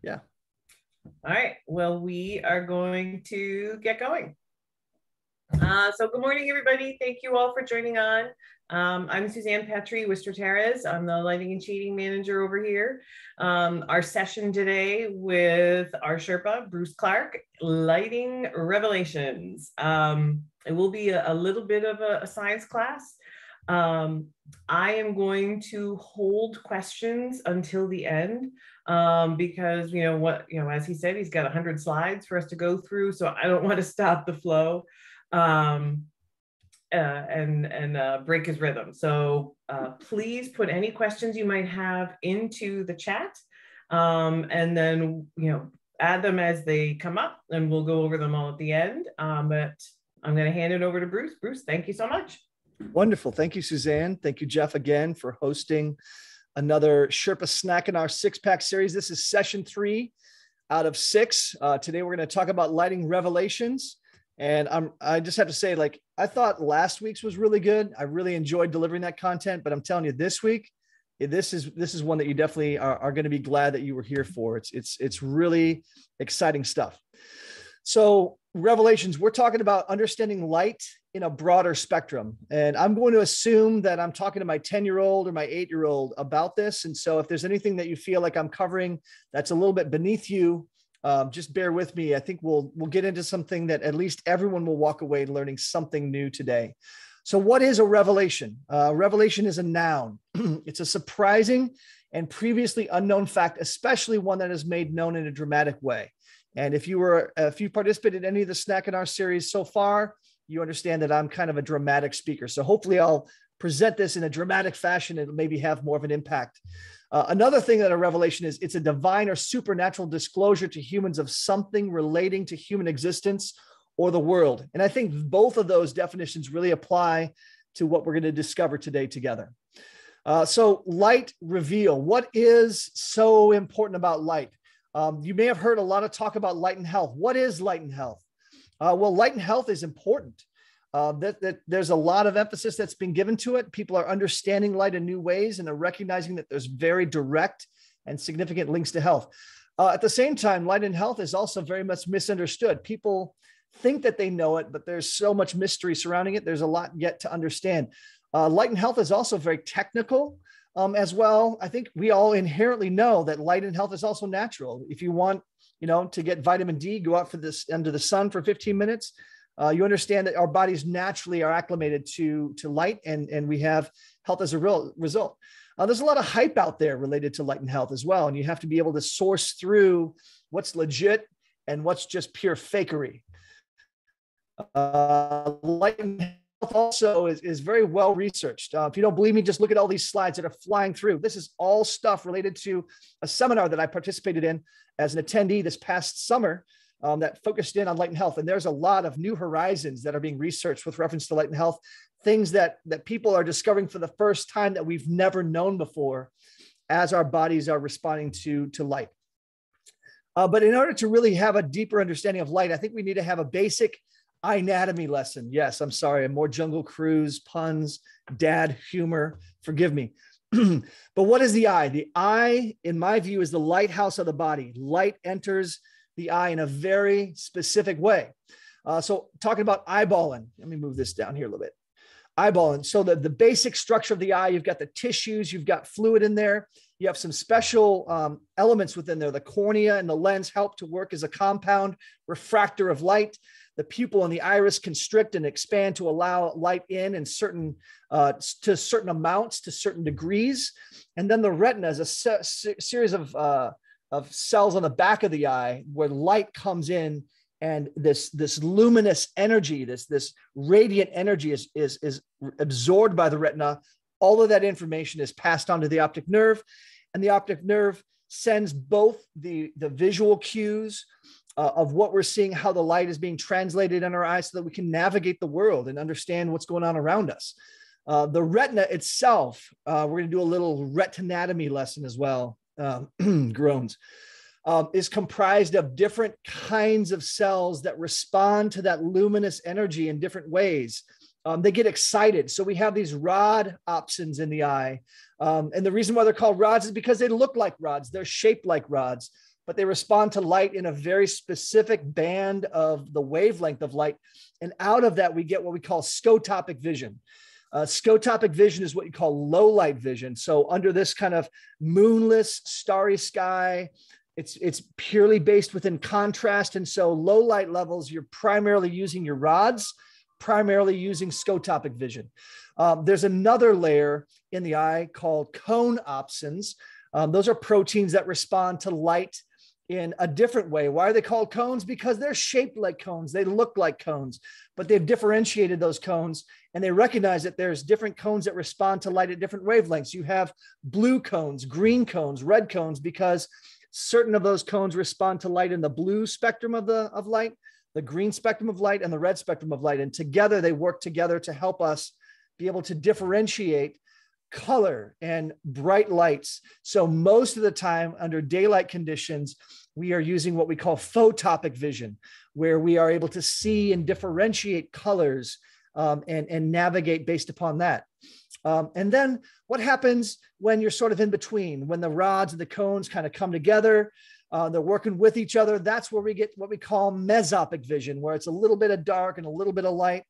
Yeah. All right. Well, we are going to get going. So good morning, everybody. Thank you all for joining on. I'm Suzanne Petrie with Strateres. I'm the lighting and shading manager over here. Our session today with our Sherpa, Bruce Clark, Lighting Revelations. It will be a little bit of a science class. I am going to hold questions until the end because, as he said, he's got 100 slides for us to go through. So I don't want to stop the flow and break his rhythm. So please put any questions you might have into the chat, and then add them as they come up, and we'll go over them all at the end. But I'm going to hand it over to Bruce. Bruce, thank you so much. Wonderful. Thank you, Suzanne. Thank you, Jeff, again for hosting another Sherpa Snack in our 6-pack series. This is session 3 out of 6. Today we're going to talk about lighting revelations. And I just have to say, I thought last week's was really good. I really enjoyed delivering that content, but I'm telling you, this week, this is one that you definitely are going to be glad that you were here for. It's really exciting stuff. So revelations, we're talking about understanding light in a broader spectrum. And I'm going to assume that I'm talking to my 10-year-old or my 8-year-old about this. And so if there's anything that you feel like I'm covering that's a little bit beneath you, just bear with me. I think we'll get into something that at least everyone will walk away learning something new today. So what is a revelation? Revelation is a noun. It's a surprising and previously unknown fact, especially one that is made known in a dramatic way. And if you participated in any of the Snack in our series so far, you understand that I'm kind of a dramatic speaker. So hopefully I'll present this in a dramatic fashion and maybe have more of an impact. Another thing that a revelation is, it's a divine or supernatural disclosure to humans of something relating to human existence or the world. And I think both of those definitions really apply to what we're going to discover today together. So light reveal. What is so important about light? You may have heard a lot of talk about light and health. What is light and health? Well, light and health is important. There's a lot of emphasis that's been given to it. People are understanding light in new ways and are recognizing that there's very direct and significant links to health. At the same time, light and health is also very much misunderstood. People think that they know it, but there's so much mystery surrounding it. There's a lot yet to understand. Light and health is also very technical as well. I think we all inherently know that light and health is also natural. If you want, to get vitamin D, go out under the sun for 15 minutes. You understand that our bodies naturally are acclimated to light, and we have health as a result. There's a lot of hype out there related to light and health as well, and you have to be able to source through what's legit and what's just pure fakery. Light and health also is very well researched. If you don't believe me, just look at all these slides that are flying through. This is all stuff related to a seminar that I participated in as an attendee this past summer. That focused in on light and health. And there's a lot of new horizons that are being researched with reference to light and health, things that people are discovering for the first time that we've never known before as our bodies are responding to light. But in order to really have a deeper understanding of light, I think we need to have a basic anatomy lesson. Yes, I'm sorry, more Jungle Cruise, puns, dad humor, forgive me. But what is the eye? The eye, in my view, is the lighthouse of the body. Light enters the eye in a very specific way. So talking about eyeballing, let me move this down here a little bit. Eyeballing. So the basic structure of the eye, you've got the tissues, you've got fluid in there. You have some special elements within there. The cornea and the lens help to work as a compound refractor of light. The pupil and the iris constrict and expand to allow light in certain to certain amounts, to certain degrees. And then the retina is a series of cells on the back of the eye where light comes in, and this luminous energy, this radiant energy is absorbed by the retina. All of that information is passed on to the optic nerve, and the optic nerve sends both the visual cues of what we're seeing, how the light is being translated in our eyes so that we can navigate the world and understand what's going on around us. The retina itself, we're going to do a little retinatomy lesson as well. Groans, is comprised of different kinds of cells that respond to that luminous energy in different ways. They get excited. So we have these rod opsins in the eye. And the reason why they're called rods is because they look like rods. They're shaped like rods. but they respond to light in a very specific band of the wavelength of light. And out of that, we get what we call scotopic vision. Scotopic vision is what you call low light vision. So under this kind of moonless, starry sky, it's purely based within contrast. And so low light levels, you're primarily using your rods, primarily using scotopic vision. There's another layer in the eye called cone opsins. Those are proteins that respond to light in a different way. Why are they called cones? Because they're shaped like cones. They look like cones, but they've differentiated those cones, and they recognize that there's different cones that respond to light at different wavelengths. You have blue cones, green cones, red cones, because certain of those cones respond to light in the blue spectrum of light, the green spectrum of light, and the red spectrum of light. And together they work together to help us be able to differentiate color and bright lights. So most of the time under daylight conditions, we are using what we call photopic vision, where we are able to see and differentiate colors and navigate based upon that. And then what happens when you're sort of in between, when the rods and the cones kind of come together, they're working with each other. That's where we get what we call mesopic vision, where it's a little bit of dark and a little bit of light.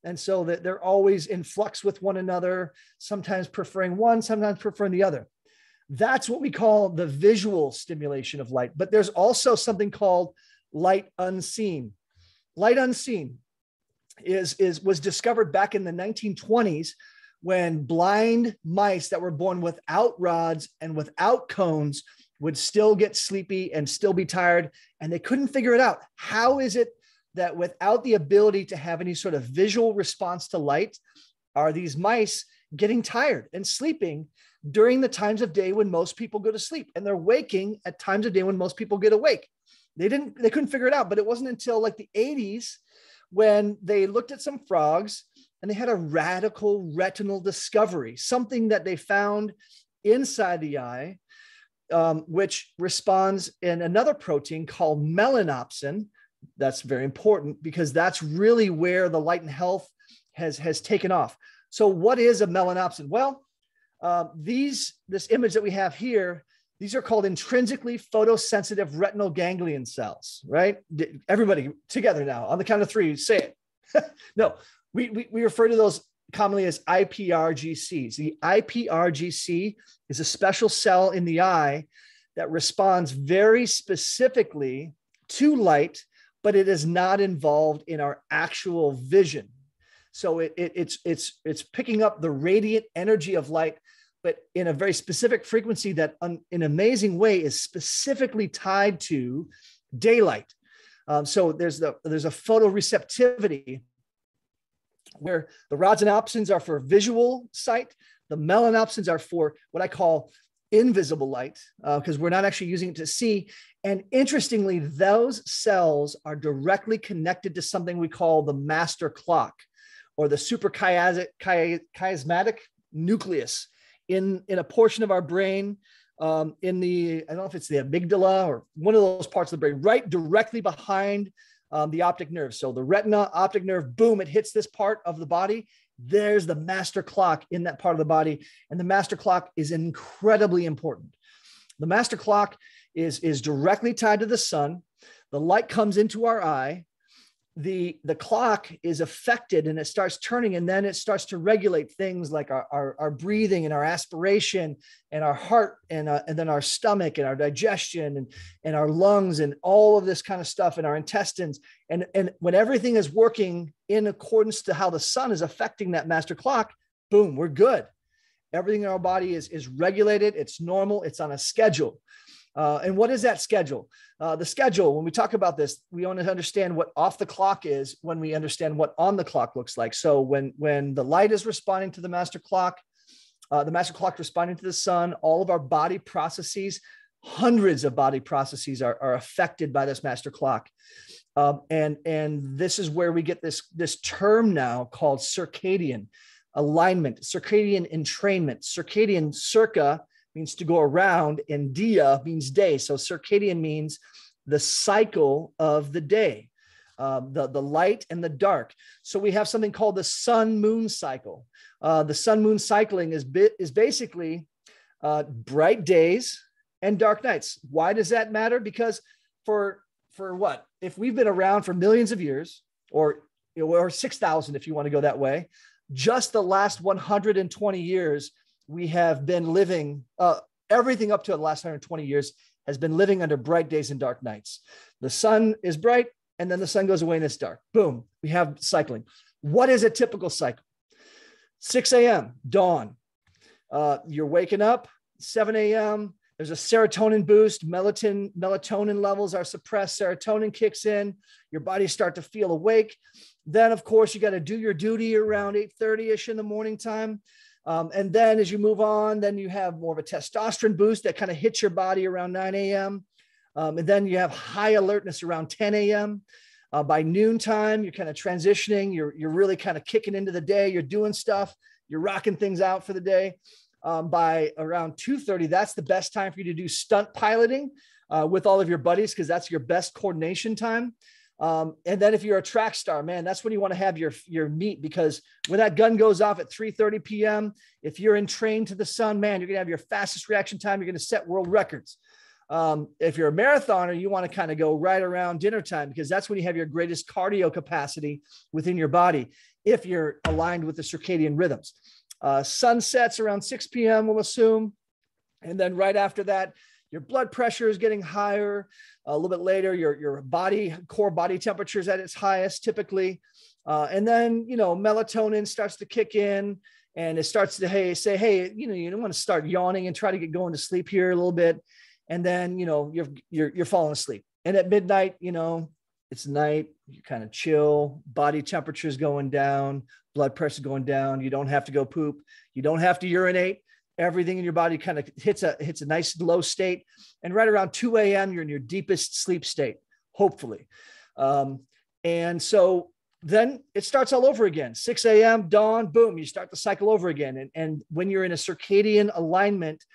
And so that they're always in flux with one another, sometimes preferring one, sometimes preferring the other. That's what we call the visual stimulation of light. But there's also something called light unseen. Light unseen was discovered back in the 1920s when blind mice that were born without rods and without cones would still get sleepy and still be tired. And they couldn't figure it out. How is it that without the ability to have any sort of visual response to light, are these mice getting tired and sleeping during the times of day when most people go to sleep? And they're waking at times of day when most people get awake. They couldn't figure it out, but it wasn't until like the 80s when they looked at some frogs and they had a radical retinal discovery, something that they found inside the eye, which responds in another protein called melanopsin. That's very important because that's really where the light and health has taken off. So what is a melanopsin? Well, this image that we have here, these are called intrinsically photosensitive retinal ganglion cells, right? Everybody together now on the count of three, say it. No, we refer to those commonly as IPRGCs. The IPRGC is a special cell in the eye that responds very specifically to light, but it is not involved in our actual vision. So it's picking up the radiant energy of light, but in a very specific frequency that in an amazing way is specifically tied to daylight. So there's a photoreceptivity where the rods and opsins are for visual sight. The melanopsins are for what I call invisible light, because we're not actually using it to see. And interestingly, those cells are directly connected to something we call the master clock, or the suprachiasmatic nucleus in a portion of our brain, in the, I don't know if it's the amygdala or one of those parts of the brain, right directly behind the optic nerve. So the retina, optic nerve, boom, it hits this part of the body. There's the master clock in that part of the body. And the master clock is incredibly important. The master clock is directly tied to the sun. The light comes into our eye. The clock is affected and it starts turning, and then it starts to regulate things like our breathing and our aspiration and our heart and then our stomach and our digestion and our lungs and all of this kind of stuff and our intestines. And when everything is working in accordance to how the sun is affecting that master clock, boom, we're good. Everything in our body is regulated. It's normal. It's on a schedule. And what is that schedule? The schedule, when we talk about this, we want to understand what off the clock is when we understand what on the clock looks like. So when the light is responding to the master clock responding to the sun, all of our body processes, hundreds of body processes are affected by this master clock. And this is where we get this term now called circadian alignment, circadian entrainment. Circadian, circa, means to go around, and dia means day. So circadian means the cycle of the day, the light and the dark. So we have something called the sun-moon cycle. The sun-moon cycling is basically bright days and dark nights. Why does that matter? Because for what? If we've been around for millions of years, or 6,000, if you want to go that way, just the last 120 years, we have been living, everything up to the last 120 years has been living under bright days and dark nights. The sun is bright, and then the sun goes away and it's dark. Boom, we have cycling. What is a typical cycle? 6 a.m., dawn. You're waking up, 7 a.m., there's a serotonin boost, melatonin levels are suppressed, serotonin kicks in, your body starts to feel awake. Then, of course, you got to do your duty around 8:30-ish in the morning time. And then as you move on, then you have more of a testosterone boost that kind of hits your body around 9 a.m. And then you have high alertness around 10 a.m. By noontime, you're kind of transitioning. You're really kind of kicking into the day. You're doing stuff. You're rocking things out for the day. By around 2:30, that's the best time for you to do stunt piloting with all of your buddies, because that's your best coordination time. And then if you're a track star, man, that's when you want to have your meet, because when that gun goes off at 3:30 p.m., if you're in train to the sun, man, you're going to have your fastest reaction time. You're going to set world records. If you're a marathoner, you want to kind of go right around dinner time, because that's when you have your greatest cardio capacity within your body, if you're aligned with the circadian rhythms. Sun sets around 6 p.m., we'll assume. And then right after that, your blood pressure is getting higher. A little bit later, your core body temperature is at its highest typically. And then, melatonin starts to kick in, and it starts to say, hey, you don't want to start yawning and try to get going to sleep here a little bit. And then, you're falling asleep. And at midnight, it's night, you kind of chill, body temperature is going down, blood pressure going down. You don't have to go poop. You don't have to urinate. Everything in your body kind of hits a nice low state. And right around 2 a.m., you're in your deepest sleep state, hopefully. And so then it starts all over again. 6 a.m., dawn, boom, you start the cycle over again. And when you're in a circadian alignment,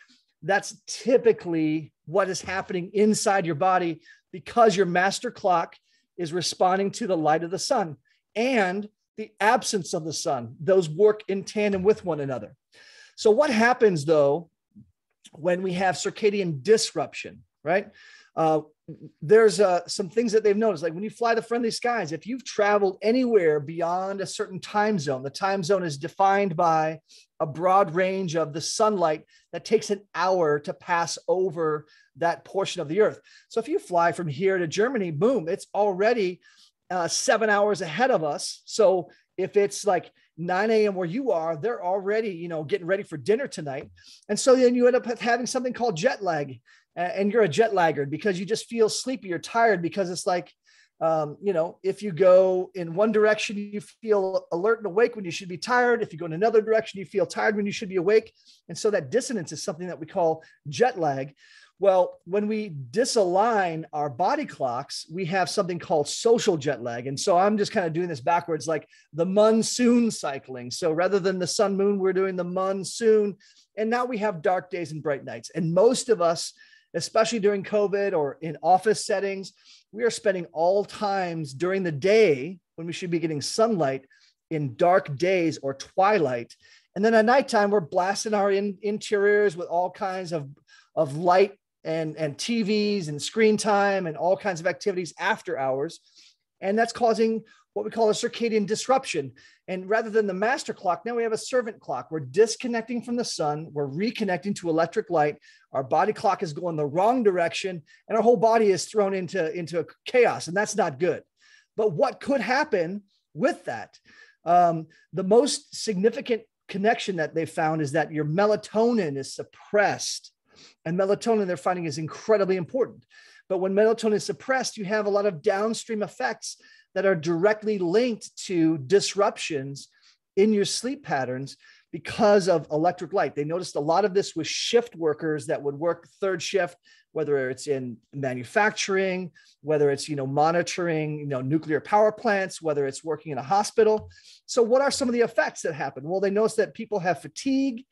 that's typically what is happening inside your body, because your master clock is responding to the light of the sun and the absence of the sun. Those work in tandem with one another. So what happens though, when we have circadian disruption, right? There's some things that they've noticed, like when you fly the friendly skies, if you've traveled anywhere beyond a certain time zone, the time zone is defined by a broad range of the sunlight that takes an hour to pass over that portion of the earth. So if you fly from here to Germany, boom, it's already 7 hours ahead of us. So if it's like 9 a.m. where you are, they're already, getting ready for dinner tonight. And so then you end up having something called jet lag, and you're a jet laggard because you just feel sleepy. You're tired because it's like, if you go in one direction, you feel alert and awake when you should be tired. If you go in another direction, you feel tired when you should be awake. And so that dissonance is something that we call jet lag. Well, when we disalign our body clocks, we have something called social jet lag. And so I'm just kind of doing this backwards, like the monsoon cycling. So rather than the sun moon, we're doing the monsoon. And now we have dark days and bright nights. And most of us, especially during COVID or in office settings, we are spending all times during the day when we should be getting sunlight in dark days or twilight. And then at nighttime, we're blasting our interiors with all kinds of light and TVs and screen time and all kinds of activities after hours. And that's causing what we call a circadian disruption. And rather than the master clock, now we have a servant clock. We're disconnecting from the sun. We're reconnecting to electric light. Our body clock is going the wrong direction, and our whole body is thrown into chaos. And that's not good. But what could happen with that? The most significant connection that they found is that your melatonin is suppressed. And melatonin, they're finding, is incredibly important. But when melatonin is suppressed, you have a lot of downstream effects that are directly linked to disruptions in your sleep patterns because of electric light. They noticed a lot of this with shift workers that would work third shift, whether it's in manufacturing, whether it's, monitoring, nuclear power plants, whether it's working in a hospital. So what are some of the effects that happen? Well, they noticed that people have fatigue.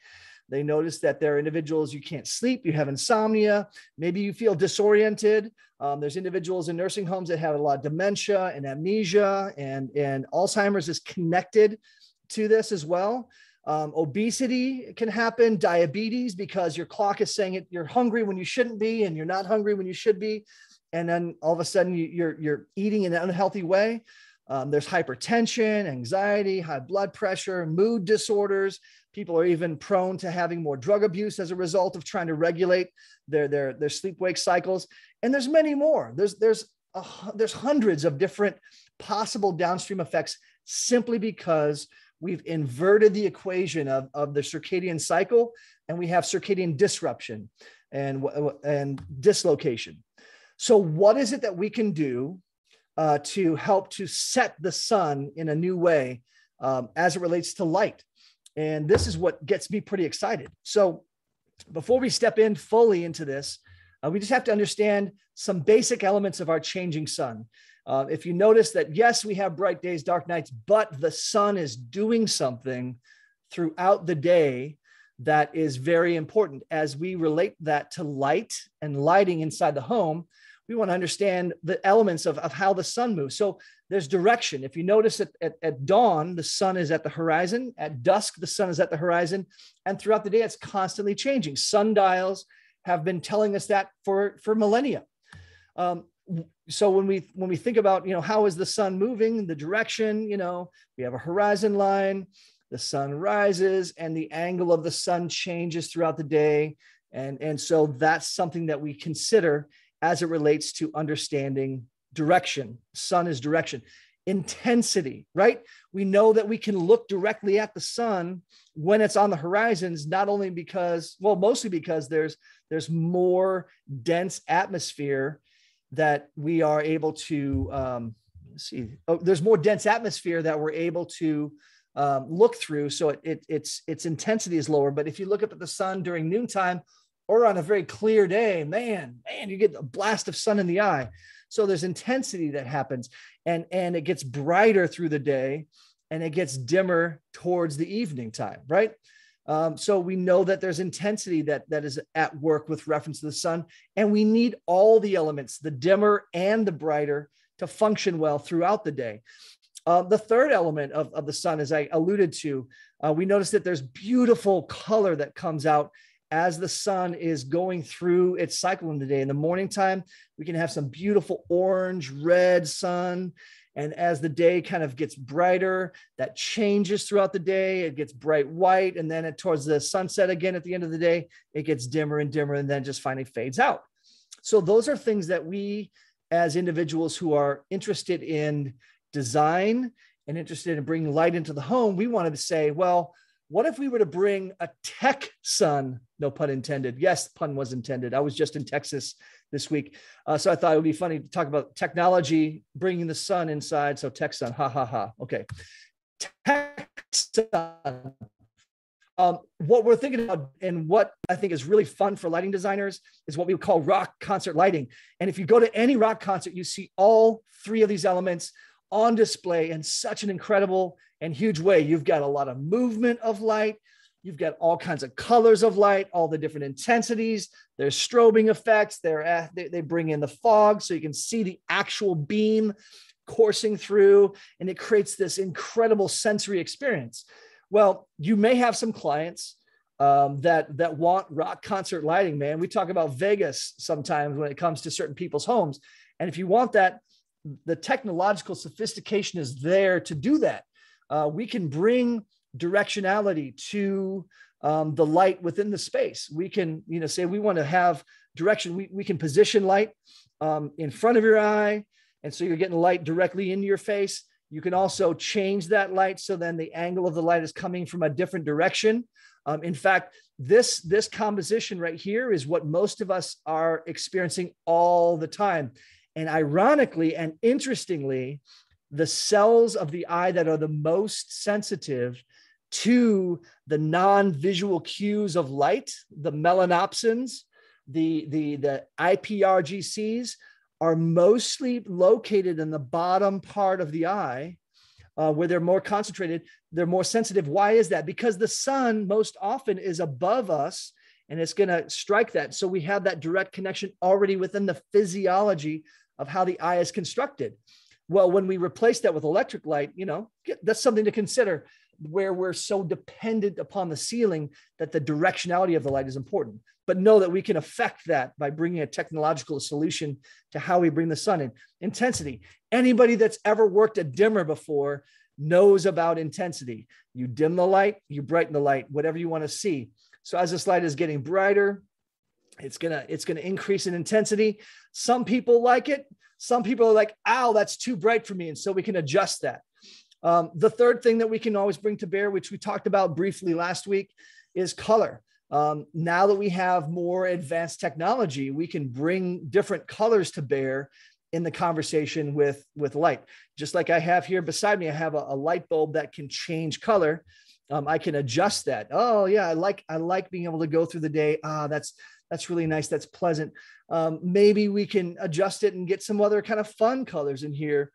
They notice that there are individuals, you can't sleep, you have insomnia, maybe you feel disoriented. There's individuals in nursing homes that have a lot of dementia and amnesia, and Alzheimer's is connected to this as well. Obesity can happen, diabetes, because your clock is saying you're hungry when you shouldn't be, and you're not hungry when you should be. And then all of a sudden you're eating in an unhealthy way. There's hypertension, anxiety, high blood pressure, mood disorders. People are even prone to having more drug abuse as a result of trying to regulate their sleep-wake cycles. And there's many more. There's hundreds of different possible downstream effects simply because we've inverted the equation of the circadian cycle, and we have circadian disruption and dislocation. So what is it that we can do to help to set the sun in a new way as it relates to light? And this is what gets me pretty excited. So before we step in fully into this, we just have to understand some basic elements of our changing sun. If you notice that, yes, we have bright days, dark nights, but the sun is doing something throughout the day that is very important. As we relate that to light and lighting inside the home, we want to understand the elements of how the sun moves. So there's direction. If you notice at dawn, the sun is at the horizon. At dusk, the sun is at the horizon. And throughout the day, it's constantly changing. Sundials have been telling us that for millennia. So when we think about, how is the sun moving, the direction, we have a horizon line, the sun rises, and the angle of the sun changes throughout the day. And so that's something that we consider as it relates to understanding direction. Sun is direction. Intensity, right? We know that we can look directly at the sun when it's on the horizons, not only because, mostly because there's more dense atmosphere that we are able to, there's more dense atmosphere that we're able to look through. So its intensity is lower. But if you look up at the sun during noontime or on a very clear day, man, you get a blast of sun in the eye. So there's intensity that happens, and it gets brighter through the day, and it gets dimmer towards the evening time, right? So we know that there's intensity that is at work with reference to the sun, and we need all the elements, the dimmer and the brighter, to function well throughout the day. The third element of the sun, as I alluded to, we notice that there's beautiful color that comes out as the sun is going through its cycle in the day. In the morning time, we can have some beautiful orange, red sun. And as the day kind of gets brighter, that changes throughout the day. It gets bright white. And then towards the sunset again, at the end of the day, it gets dimmer and dimmer, and then just finally fades out. So those are things that we, as individuals who are interested in design and interested in bringing light into the home, we wanted to say, well, what if we were to bring a tech sun? No pun intended. Yes, pun was intended. I was just in Texas this week. So I thought it would be funny to talk about technology, bringing the sun inside. So tech sun, ha, ha, ha. Okay. Tech sun. What we're thinking about, and what I think is really fun for lighting designers, is what we would call rock concert lighting. And if you go to any rock concert, you see all three of these elements on display in such an incredible and huge way. You've got a lot of movement of light. You've got all kinds of colors of light, all the different intensities. There's strobing effects. They bring in the fog so you can see the actual beam coursing through, and it creates this incredible sensory experience. Well, you may have some clients that want rock concert lighting, man. We talk about Vegas sometimes when it comes to certain people's homes. And if you want that, the technological sophistication is there to do that. We can bring directionality to the light within the space. We can, say we want to have direction. We can position light in front of your eye, and so you're getting light directly into your face. You can also change that light so then the angle of the light is coming from a different direction. In fact, this composition right here is what most of us are experiencing all the time. And ironically and interestingly, the cells of the eye that are the most sensitive to the non-visual cues of light, the melanopsins, the IPRGCs, are mostly located in the bottom part of the eye, where they're more concentrated. They're more sensitive. Why is that? Because the sun most often is above us, and it's going to strike that. So we have that direct connection already within the physiology of how the eye is constructed. Well, when we replace that with electric light, that's something to consider. where we're so dependent upon the ceiling that the directionality of the light is important. But know that we can affect that by bringing a technological solution to how we bring the sun in. Intensity. Anybody that's ever worked a dimmer before knows about intensity. You dim the light, you brighten the light, whatever you want to see. So as this light is getting brighter, it's gonna increase in intensity. Some people like it. Some people are like, ow, that's too bright for me. And so we can adjust that. The third thing that we can always bring to bear, which we talked about briefly last week, is color. Now that we have more advanced technology, we can bring different colors to bear in the conversation with light. Just like I have here beside me, I have a light bulb that can change color. I can adjust that. Oh yeah, I like being able to go through the day. That's really nice. That's pleasant. Maybe we can adjust it and get some other kind of fun colors in here.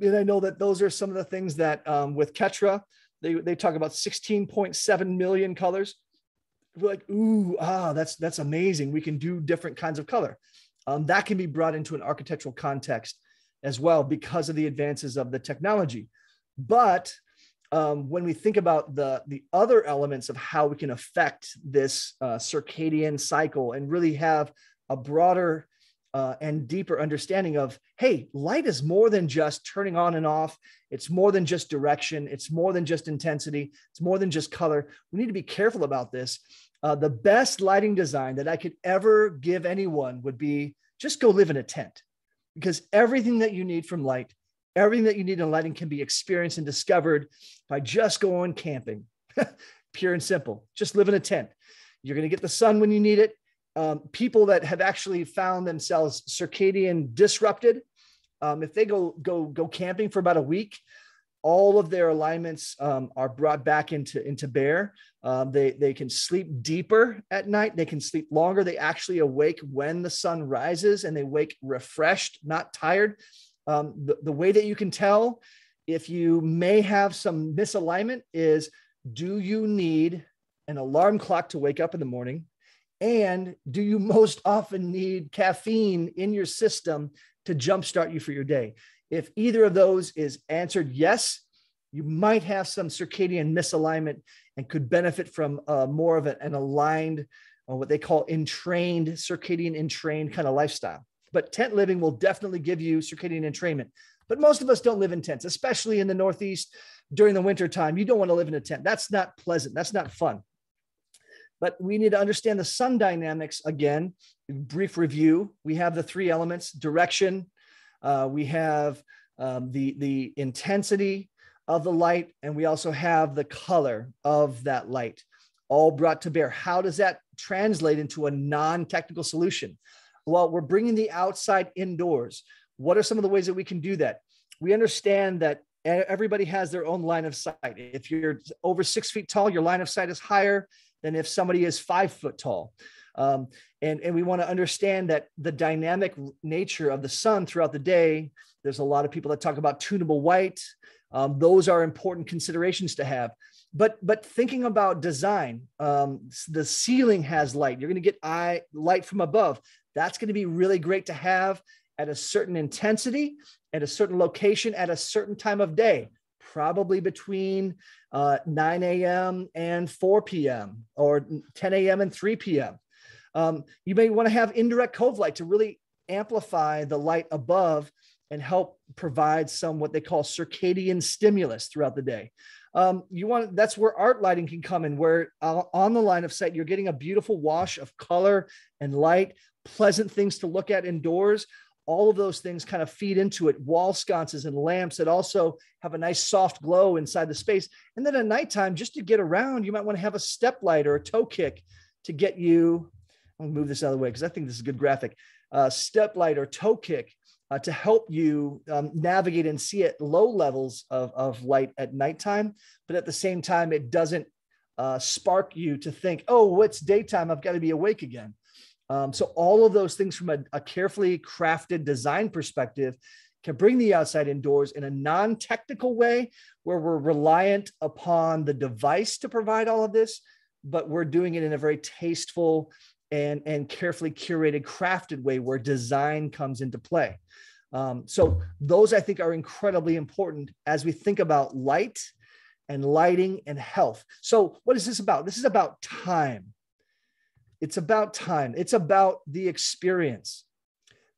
And I know that those are some of the things that with Ketra, they talk about 16.7 million colors. We're like, ooh, that's amazing. We can do different kinds of color. That can be brought into an architectural context as well because of the advances of the technology. But when we think about the other elements of how we can affect this circadian cycle and really have a broader and deeper understanding of, hey, light is more than just turning on and off. It's more than just direction. It's more than just intensity. It's more than just color. We need to be careful about this. The best lighting design that I could ever give anyone would be just go live in a tent, because everything that you need from light, everything that you need in lighting can be experienced and discovered by just going camping. Pure and simple. Just live in a tent. You're going to get the sun when you need it. People that have actually found themselves circadian disrupted, if they go camping for about a week, all of their alignments are brought back into bear. They can sleep deeper at night. They can sleep longer. They actually awake when the sun rises, and they wake refreshed, not tired. The way that you can tell if you may have some misalignment is, do you need an alarm clock to wake up in the morning? And do you most often need caffeine in your system to jumpstart you for your day? If either of those is answered yes, you might have some circadian misalignment and could benefit from more of an aligned, what they call circadian entrained kind of lifestyle. But tent living will definitely give you circadian entrainment. But most of us don't live in tents, especially in the Northeast during the winter time. You don't want to live in a tent. That's not pleasant. That's not fun. But we need to understand the sun dynamics. Again, brief review. We have the three elements: direction. We have the intensity of the light, and we also have the color of that light, all brought to bear. How does that translate into a non-technical solution? Well, we're bringing the outside indoors. What are some of the ways that we can do that? We understand that everybody has their own line of sight. If you're over 6 feet tall, your line of sight is higher than if somebody is 5 foot tall. And we want to understand that the dynamic nature of the sun throughout the day, there's a lot of people that talk about tunable white. Those are important considerations to have. But thinking about design, the ceiling has light. You're going to get light from above. That's going to be really great to have at a certain intensity, at a certain location, at a certain time of day, probably between 9 a.m. and 4 p.m. or 10 a.m. and 3 p.m. You may want to have indirect cove light to really amplify the light above and help provide some what they call circadian stimulus throughout the day. That's where art lighting can come in, where on the line of sight, you're getting a beautiful wash of color and light, pleasant things to look at indoors. All of those things kind of feed into it. Wall sconces and lamps that also have a nice soft glow inside the space. And then at nighttime, just to get around, you might want to have a step light or a toe kick to get you, I'll move this out of the way because I think this is a good graphic, step light or toe kick to help you navigate and see at low levels of light at nighttime. But at the same time, it doesn't spark you to think, oh, it's daytime, I've got to be awake again. So all of those things from a carefully crafted design perspective can bring the outside indoors in a non-technical way where we're reliant upon the device to provide all of this, but we're doing it in a very tasteful and carefully curated, crafted way where design comes into play. So those, I think, are incredibly important as we think about light and lighting and health. So what is this about? This is about time. It's about time. It's about the experience.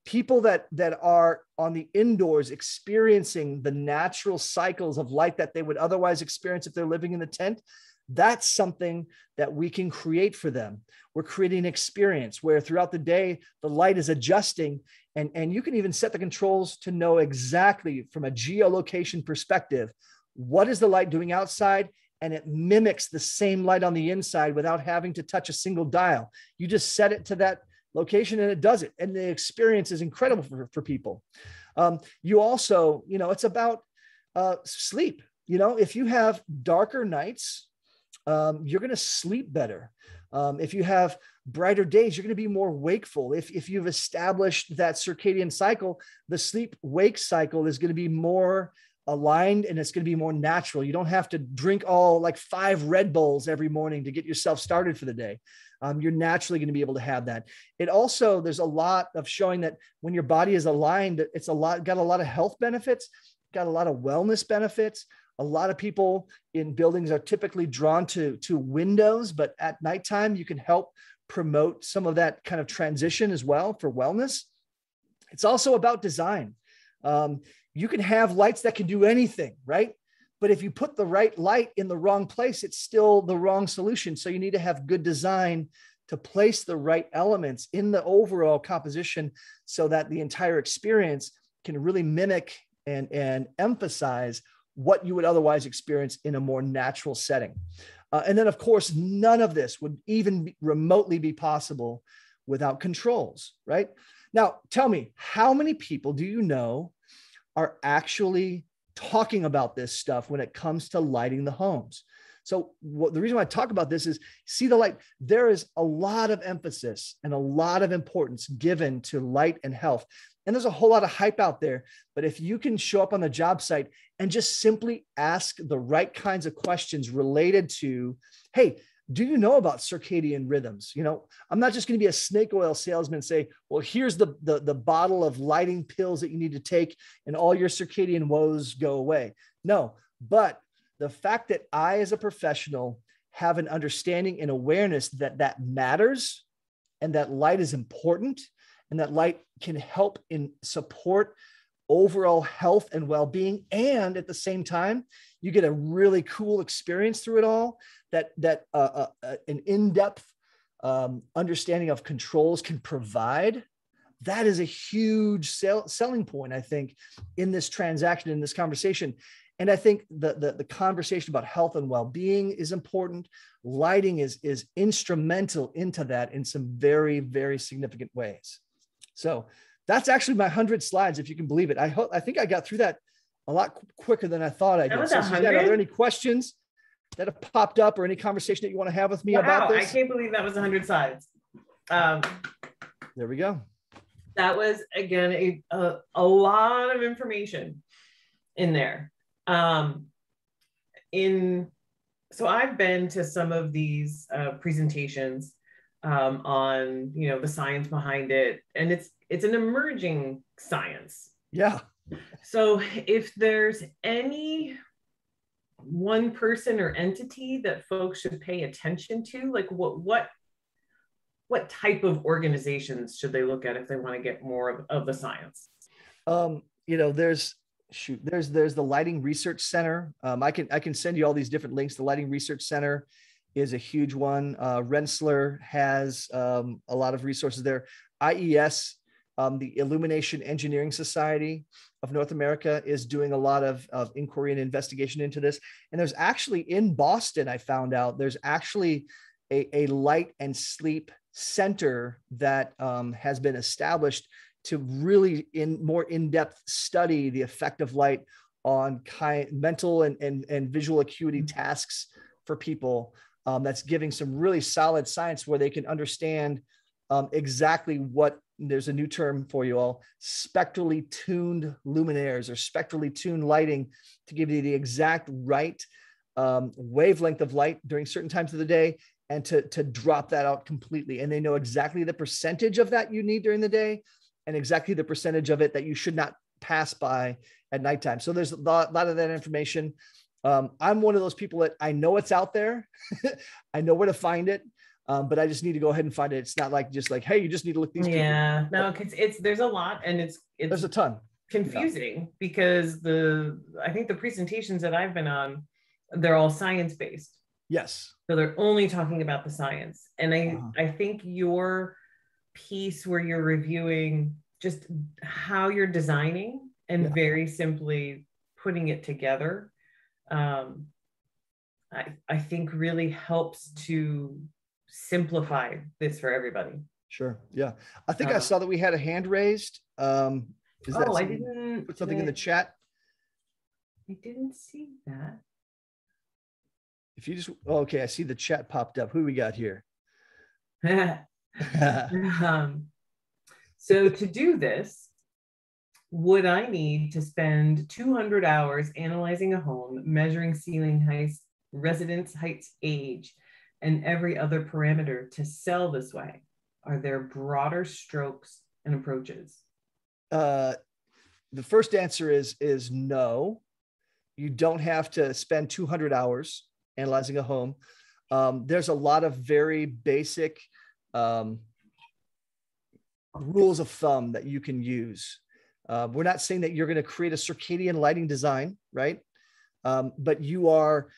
People that are on the indoors experiencing the natural cycles of light that they would otherwise experience if they're living in the tent, that's something that we can create for them. We're creating an experience where throughout the day, the light is adjusting, and you can even set the controls to know exactly from a geolocation perspective, what is the light doing outside? And it mimics the same light on the inside without having to touch a single dial. You just set it to that location and it does it. And the experience is incredible for people. You also, it's about sleep. If you have darker nights, you're going to sleep better. If you have brighter days, you're going to be more wakeful. If you've established that circadian cycle, the sleep-wake cycle is going to be more aligned and it's going to be more natural. You don't have to drink all like 5 Red Bulls every morning to get yourself started for the day. You're naturally going to be able to have that. It also, there's a lot of showing that when your body is aligned, it's got a lot of health benefits, got a lot of wellness benefits. A lot of people in buildings are typically drawn to windows, but at nighttime, you can help promote some of that kind of transition as well for wellness. It's also about design. You can have lights that can do anything, right? But if you put the right light in the wrong place, it's still the wrong solution. So you need to have good design to place the right elements in the overall composition so that the entire experience can really mimic and emphasize what you would otherwise experience in a more natural setting. And then, of course, none of this would even remotely be possible without controls, right? Now, tell me, how many people do you know are actually talking about this stuff when it comes to lighting the homes? So the reason why I talk about this is, see the light, there is a lot of emphasis and a lot of importance given to light and health. And there's a whole lot of hype out there, but if you can show up on the job site and just simply ask the right kinds of questions related to, hey, do you know about circadian rhythms? I'm not just going to be a snake oil salesman and say, well, here's the bottle of lighting pills that you need to take and all your circadian woes go away. No, but the fact that I, as a professional, have an understanding and awareness that matters and that light is important and that light can help in support overall health and well-being. And at the same time, you get a really cool experience through it all that an in-depth understanding of controls can provide. That is a huge selling point, I think, in this transaction, in this conversation. And I think the conversation about health and well-being is important. Lighting is instrumental into that in some very, very significant ways. So that's actually my 100 slides, if you can believe it. I think I got through that a lot quicker than I thought I did. That was so, 100? Suzanne, are there any questions that have popped up or any conversation that you want to have with me about this? I can't believe that was 100 slides. There we go. That was, again, a lot of information in there. So I've been to some of these presentations on, the science behind it, and it's an emerging science. Yeah. So if there's any one person or entity that folks should pay attention to, like what type organizations should they look at if they want to get more of the science? There's the Lighting Research Center. I can send you all these different links. The Lighting Research Center is a huge one. Rensselaer has a lot of resources there. IES, the Illumination Engineering Society of North America, is doing a lot of inquiry and investigation into this. And there's actually, in Boston, I found out, there's actually a light and sleep center that has been established to really more in-depth study the effect of light on mental and visual acuity tasks for people. That's giving some really solid science where they can understand exactly what, there's a new term for you all, spectrally tuned luminaires or spectrally tuned lighting to give you the exact right wavelength of light during certain times of the day and to drop that out completely. And they know exactly the percentage of that you need during the day and exactly the percentage of it that you should not pass by at nighttime. So there's a lot of that information. I'm one of those people that I know it's out there. I know where to find it. But I just need to go ahead and find it. It's not like just like, hey, you just need to look these. Yeah, no, because there's a lot, and it's there's a ton. Confusing because I think the presentations that I've been on, they're all science based. Yes. So they're only talking about the science. And I think your piece where you're reviewing just how you're designing and very simply putting it together, I think really helps to simplify this for everybody. Sure. Yeah. I think I saw that we had a hand raised. I didn't put something in the chat. I didn't see that. If you just, okay, I see the chat popped up. Who we got here? So to do this, would I need to spend 200 hours analyzing a home, measuring ceiling heights, residence heights, age, and every other parameter to sell this way? Are there broader strokes and approaches? The first answer is no. You don't have to spend 200 hours analyzing a home. There's a lot of very basic rules of thumb that you can use. We're not saying that you're going to create a circadian lighting design, right? But you are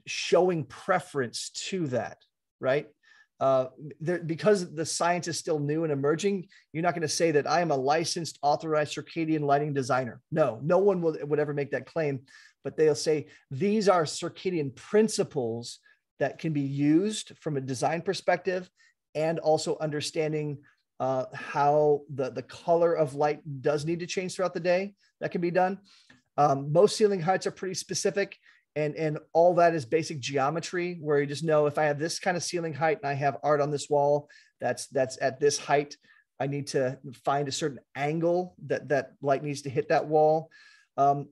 showing preference to that, right? Because the science is still new and emerging, you're not going to say that I am a licensed, authorized circadian lighting designer. No one would ever make that claim, but they'll say these are circadian principles that can be used from a design perspective, and also understanding how the color of light does need to change throughout the day. That can be done. Most ceiling heights are pretty specific. And all that is basic geometry, where you just know if I have this kind of ceiling height and I have art on this wall, that's at this height, I need to find a certain angle that light needs to hit that wall.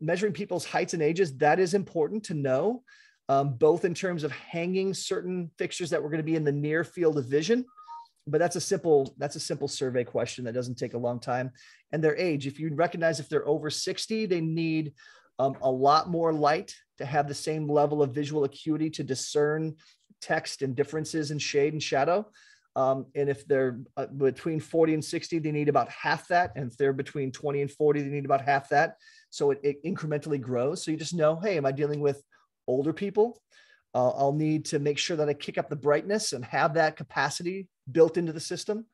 Measuring people's heights and ages, that is important to know, both in terms of hanging certain fixtures that were going to be in the near field of vision. But that's a simple survey question that doesn't take a long time. And their age, if you recognize if they're over 60, they need a lot more light to have the same level of visual acuity to discern text and differences in shade and shadow. And if they're between 40 and 60, they need about half that. And if they're between 20 and 40, they need about half that. So it incrementally grows. So you just know, hey, am I dealing with older people? I'll need to make sure that I kick up the brightness and have that capacity built into the system.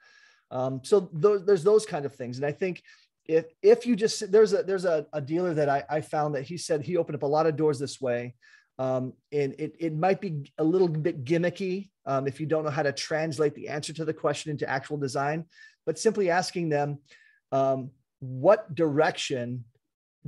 So there's those kind of things. And I think if you just, there's a dealer that I found that he said he opened up a lot of doors this way. And it might be a little bit gimmicky if you don't know how to translate the answer to the question into actual design, but simply asking them, what direction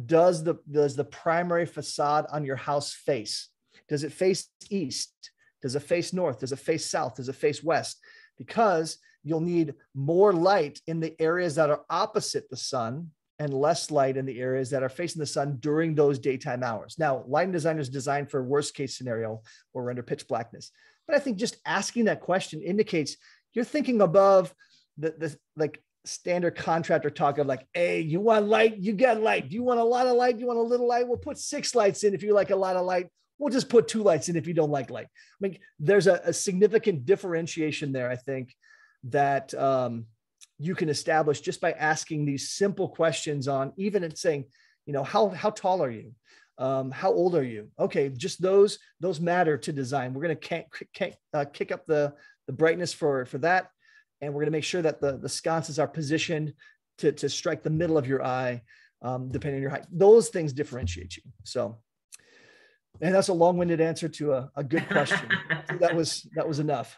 does the primary facade on your house face? Does it face east? Does it face north? Does it face south? Does it face west? Because you'll need more light in the areas that are opposite the sun and less light in the areas that are facing the sun during those daytime hours. Now, lighting designers design for a worst case scenario where we're under pitch blackness. But I think just asking that question indicates you're thinking above the like standard contractor talk of like, hey, you want light? You get light. Do you want a lot of light? Do you want a little light? We'll put 6 lights in if you like a lot of light. We'll just put 2 lights in if you don't like light. I mean, there's a significant differentiation there, I think, that you can establish just by asking these simple questions on even in saying, you know, how tall are you? How old are you? Okay, just those matter to design. We're going to kick up the brightness for that. And we're going to make sure that the sconces are positioned to strike the middle of your eye, depending on your height. Those things differentiate you. So, and that's a long-winded answer to a good question. So that was enough.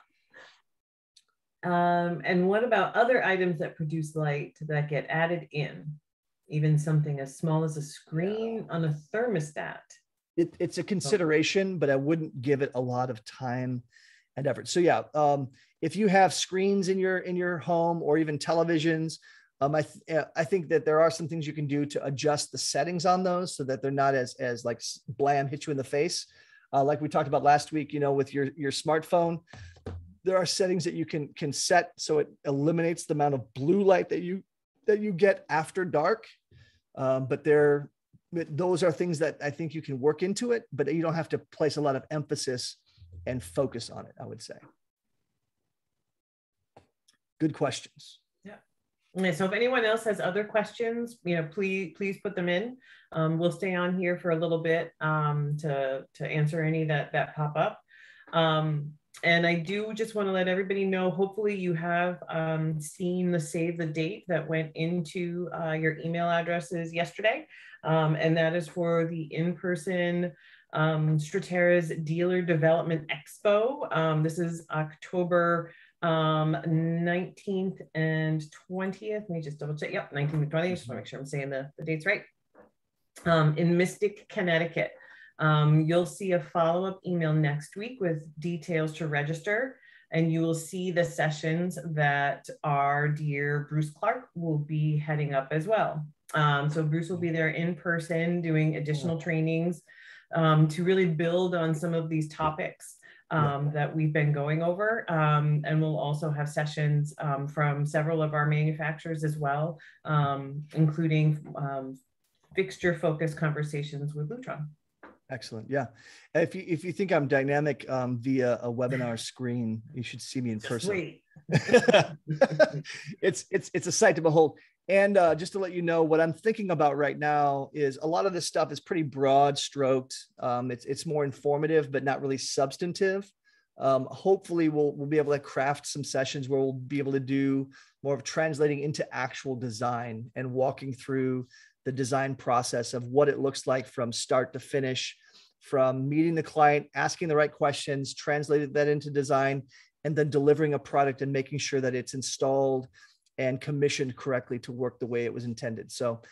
And what about other items that produce light that get added in? Even something as small as a screen on a thermostat. It's a consideration, but I wouldn't give it a lot of time and effort. So yeah, if you have screens in your home or even televisions, I think that there are some things you can do to adjust the settings on those so that they're not as like blam, hit you in the face. Like we talked about last week, you know, with your smartphone, there are settings that you can set so it eliminates the amount of blue light that you get after dark. But they're, those are things that I think you can work into it, but you don't have to place a lot of emphasis and focus on it, I would say. Good questions. Yeah. So if anyone else has other questions, please put them in. We'll stay on here for a little bit to answer any that pop up. And I do just want to let everybody know, hopefully you have seen the save the date that went into your email addresses yesterday. And that is for the in-person Strateres Dealer Development Expo. This is October 19th and 20th. Let me just double check. Yep, 19th and 20th. Just want to make sure I'm saying the dates right. In Mystic, Connecticut. You'll see a follow-up email next week with details to register, and you will see the sessions that our dear Bruce Clark will be heading up as well. So Bruce will be there in person doing additional trainings to really build on some of these topics that we've been going over. And we'll also have sessions from several of our manufacturers as well, including fixture-focused conversations with Lutron. Excellent. Yeah. If you think I'm dynamic via a webinar screen, you should see me in person. Wait. It's a sight to behold. And just to let you know, what I'm thinking about right now is a lot of this stuff is pretty broad stroked. It's more informative, but not really substantive. Hopefully we'll be able to craft some sessions where we'll be able to do more of translating into actual design and walking through the design process of what it looks like from start to finish, from meeting the client, asking the right questions, translating that into design, and then delivering a product and making sure that it's installed and commissioned correctly to work the way it was intended. So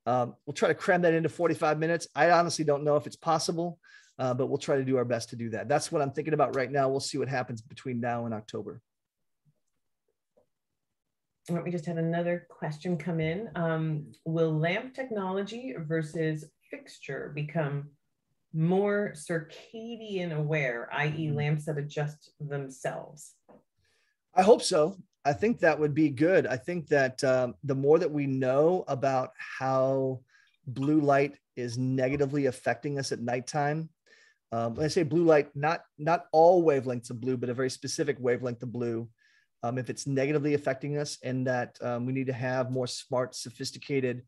we'll try to cram that into 45 minutes. I honestly don't know if it's possible, but we'll try to do our best to do that. That's what I'm thinking about right now. We'll see what happens between now and October. We just had another question come in. Will lamp technology versus fixture become more circadian aware, i.e. lamps that adjust themselves? I hope so. I think that would be good. I think that the more that we know about how blue light is negatively affecting us at nighttime, when I say blue light, not all wavelengths of blue, but a very specific wavelength of blue, if it's negatively affecting us, and that we need to have more smart, sophisticated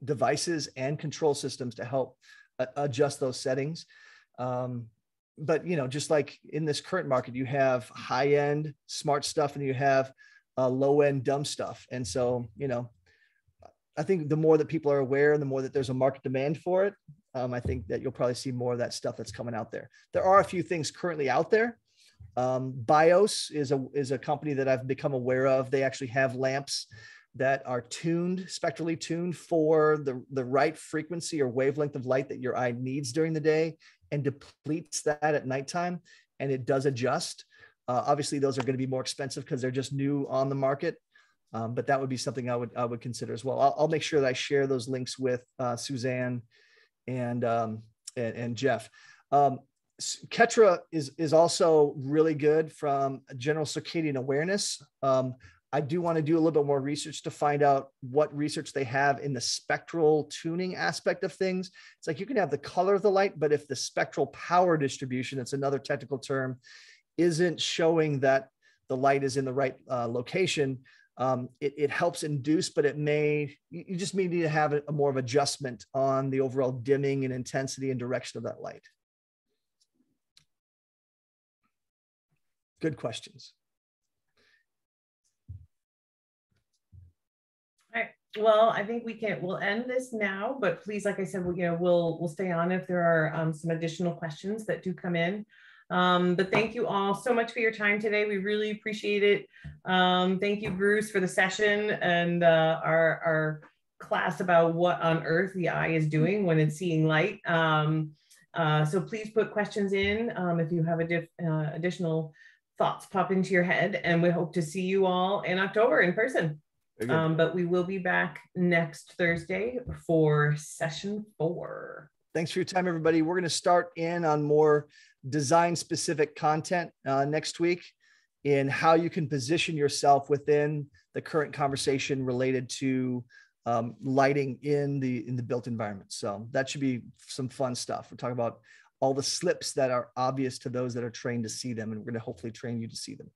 devices and control systems to help adjust those settings. But, just like in this current market, you have high-end smart stuff and you have low-end dumb stuff. And so, I think the more that people are aware and the more that there's a market demand for it, I think that you'll probably see more of that stuff that's coming out there. There are a few things currently out there. BIOS is a company that I've become aware of. They actually have lamps that are spectrally tuned for the right frequency or wavelength of light that your eye needs during the day, and depletes that at nighttime, and it does adjust. Obviously, those are going to be more expensive because they're just new on the market, but that would be something I would consider as well. I'll make sure that I share those links with Suzanne and Jeff. Ketra is also really good from a general circadian awareness. I do want to do a little bit more research to find out what research they have in the spectral tuning aspect of things. It's like you can have the color of the light, but if the spectral power distribution, it's another technical term, isn't showing that the light is in the right location, it helps induce, but you just need to have a more of adjustment on the overall dimming and intensity and direction of that light. Good questions. All right. Well, I think we'll end this now, but please, like I said, we'll stay on if there are some additional questions that do come in. But thank you all so much for your time today. We really appreciate it. Thank you, Bruce, for the session and our class about what on earth the eye is doing when it's seeing light. So please put questions in if you have additional thoughts pop into your head, and we hope to see you all in October in person. But we will be back next Thursday for session 4. Thanks for your time, everybody. We're going to start in on more design specific content next week in how you can position yourself within the current conversation related to lighting in the built environment. So that should be some fun stuff. We're talking about all the slips that are obvious to those that are trained to see them, and we're going to hopefully train you to see them.